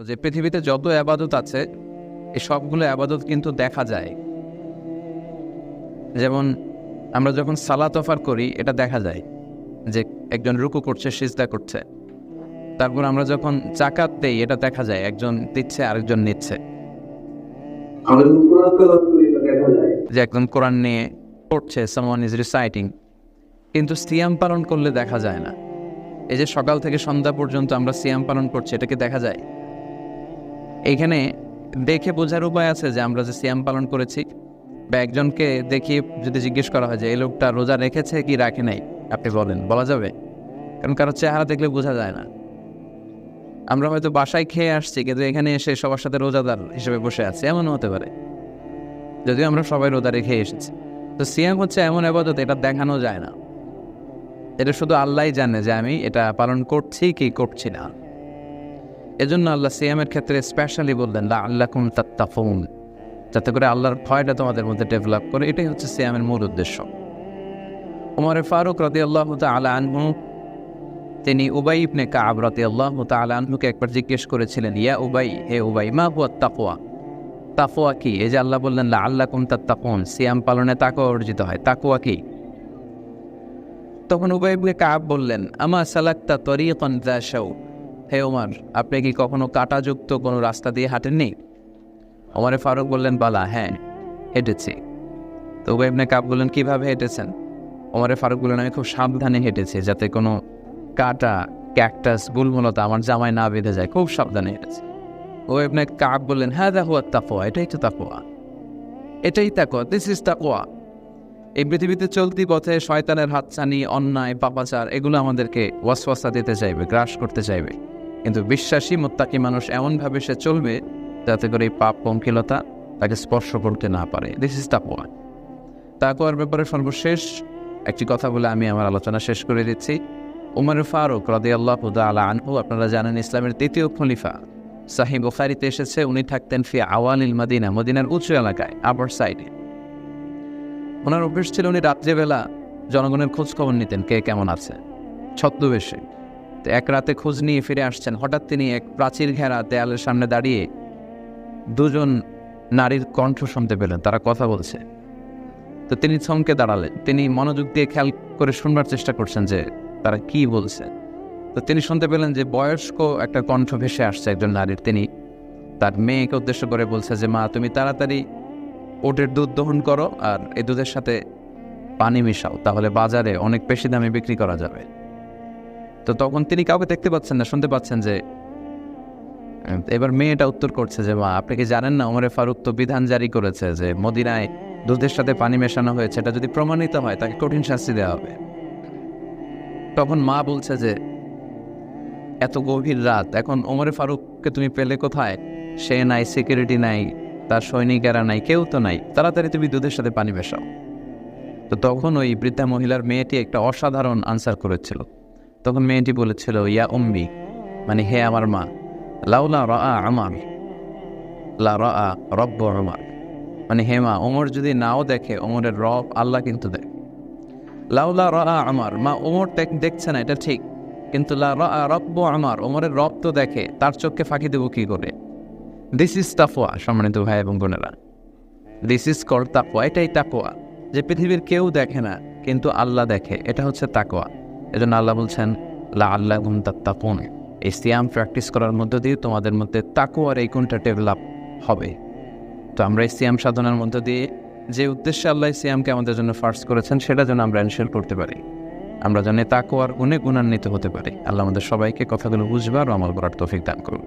যে পৃথিবীতে যত আবাদত আছে এই সবগুলো আবাদত কিন্তু দেখা যায়। যেমন আমরা যখন সালাত অফার করি এটা দেখা যায় যে একজন রুকু করছে, সিজদা করছে। তারপর আমরা যখন জাকাত দেই এটা দেখা যায় একজন দিচ্ছে আরেকজন নিচ্ছে। যে একজন কোরআন নিয়ে পড়ছে, সামওয়ান ইজ রিসাইটিং। কিন্তু সিয়াম পালন করলে দেখা যায় না। এই যে সকাল থেকে সন্ধ্যা পর্যন্ত আমরা সিয়াম পালন করছি, এটাকে দেখা যায়? এইখানে দেখে বোঝার উপায় আছে যে আমরা যে সিয়াম পালন করেছি, বা একজনকে দেখিয়ে যদি জিজ্ঞেস করা হয় যে এই লোকটা রোজা রেখেছে কি রাখে নাই, আপনি বলেন, বলা যাবে? কারণ কারো চেহারা দেখলে বোঝা যায় না। আমরা হয়তো বাসায় খেয়ে আসছি, কিন্তু এখানে এসে সবার সাথে রোজাদার হিসেবে বসে আছি, এমনও হতে পারে, যদিও আমরা সবাই রোজা রেখে এসেছি। তো সিয়াম হচ্ছে এমন ইবাদত, এটা দেখানো যায় না। এটা শুধু আল্লাহই জানে যে আমি এটা পালন করছি কি করছি না। এজন্য আল্লাহ সিয়ামের ক্ষেত্রে স্পেশালি বললেন লাআল্লাকুম তাত্তাকুন, যাতে করে আল্লাহর ভয়টা তোমাদের মধ্যে ডেভেলপ করে। এটাই হচ্ছে সিয়ামের মূল উদ্দেশ্য। ওমর ফারুক রাদিয়াল্লাহু তাআলা আনহু, তিনি উবাই ইবনে কাব রাদিয়াল্লাহু তাআলা আনহুকে একবার জিজ্ঞেস করেছিলেন, ইয়া উবাই, হে উবাই, মা হুয়া তাকওয়া, তাকওয়া কি? এই যে আল্লাহ বললেন লাআল্লাকুম তাত্তাকুন, সিয়াম পালনে তাকওয়া অর্জিত হয়, তাকওয়া কি? তখন উবাই ইবনে কাব বললেন, আমা সালাকতা তরিকান যা শাও, হে ওমর, আপনি কি কখনো কাঁটাযুক্ত কোনো রাস্তা দিয়ে হাঁটেননি? ওমর ফারুক বললেন, বালা, হ্যাঁ হেঁটেছি। তো উবাই ইবনে কাব বললেন, কিভাবে হেঁটেছেন? ওমর ফারুক বললেন, আমি খুব সাবধানে হেঁটেছি, যাতে কোনো কাঁটা, ক্যাকটাস, গুলমুলতা আমার জামায় না বেঁধে যায়, খুব সাবধানে হেঁটেছি। উবাই ইবনে কাব বললেন, হ্যাঁ দা হুয়া তাকওয়া, এটাই তো তাকওয়া, এটাই তাকওয়া, দিস ইজ তাকওয়া। এই পৃথিবীতে চলতি পথে শয়তানের হাতছানি, অন্যায়, পাপাচার, এগুলো আমাদেরকে ওয়াসওয়াসা দিতে চাইবে, গ্রাস করতে চাইবে। কিন্তু বিশ্বাসী মুত্তাকি মানুষ এমনভাবে সে চলবে যাতে করে এই পাপ পঙ্কিলতা তাকে স্পর্শ করতে না পারে। দিস ইজ তাকওয়া। তাকওয়ার ব্যাপারে সর্বশেষ একটি কথা বলে আমি আমার আলোচনা শেষ করে দিচ্ছি। উমর ফারুক রাদিয়াল্লাহু তাআলা আনহু, আপনারা জানেন, ইসলামের দ্বিতীয় খলিফা। সহিহ বুখারীতে এসেছে, উনি থাকতেন ফি আওয়ালিল মদিনা, মদিনার উঁচু এলাকায়, আপার সাইডে। ওনার অভ্যেস ছিল উনি রাত্রেবেলা জনগণের খোঁজ খবর নিতেন, কে কেমন আছে, ছদ্মবেশে। তো এক রাতে খোঁজ নিয়ে ফিরে আসছেন, হঠাৎ তিনি এক প্রাচীর ঘেরা দেয়ালের সামনে দাঁড়িয়ে দুজন নারীর কণ্ঠ শুনতে পেলেন, তারা কথা বলছে। তো তিনি থমকে দাঁড়ালেন, তিনি মনোযোগ দিয়ে খেয়াল করে শুনবার চেষ্টা করছেন যে তারা কি বলছে। তো তিনি শুনতে পেলেন যে বয়স্ক একটা কণ্ঠ ভেসে আসছে একজন নারীর। তিনি তার মেয়েকে উদ্দেশ্য করে বলছে যে, মা, তুমি তাড়াতাড়ি ওটের দুধ দহন করো আর এই দুধের সাথে পানি মিশাও, তাহলে বাজারে অনেক বেশি দামে বিক্রি করা যাবে। তো তখন তিনি কাউকে দেখতে পাচ্ছেন না, শুনতে পাচ্ছেন যে এবার মেয়েটা উত্তর করছে যে, মা, আপনি কি জানেন না, ওমর ফারুক তো বিধান জারি করেছে যে মদিনায় দুধের সাথে পানি মেশানো হয়েছে, এটা যদি প্রমাণিত হয় তাকে কঠিন শাস্তি দেওয়া হবে। তখন মা বলছে যে, এত গভীর রাত, এখন ওমর ফারুককে তুমি পেলে কোথায়? সে নাই, সিকিউরিটি নাই, তার সৈনিকেরা নাই, কেউ তো নাই, তাড়াতাড়ি তুমি দুধের সাথে পানি মেশাও। তো তখন ওই বৃদ্ধা মহিলার মেয়েটি একটা অসাধারণ আনসার করেছিল। তখন মেয়েটি বলেছিল, ইয়া উম্মি, মানে হে আমার মা, লাউলা রাআ আমার, লা রাআ রব্ব আমার, মানে হে মা, ওমর যদি নাও দেখে, ওমরের রব আল্লাহ কিন্তু দেখে। লাউলা রাআ আমার, মা, ওমর দেখছে না এটা ঠিক, কিন্তু লা রাআ রব্ব আমার, ওমরের রব তো দেখে, তার চোখকে ফাঁকি দেবো কি করে? দিস ইজ তাকওয়া। সম্মানিত ভাই এবং বোনেরা, দিস ইজ কল তাকওয়া। এটাই তাকওয়া, যে পৃথিবীর কেউ দেখে না কিন্তু আল্লাহ দেখে, এটা হচ্ছে তাকওয়া। এজন্য আল্লাহ বলছেন লাআল্লাকুম তাত্তাকুন, এই সিয়াম প্র্যাকটিস করার মধ্য দিয়ে তোমাদের মধ্যে তাকওয়ার এই গুণটা ডেভেলপ হবে। তো আমরা এই সিয়াম সাধনার মধ্য দিয়ে যে উদ্দেশ্যে আল্লাহ সিয়ামকে আমাদের জন্য ফার্স্ট করেছেন, সেটা যেন আমরা এনশিওর করতে পারি, আমরা যেন তাকওয়ার গুণে গুণান্বিত হতে পারি। আল্লাহ আমাদের সবাইকে কথাগুলো বুঝবার ও আমল করার তৌফিক দান করুন।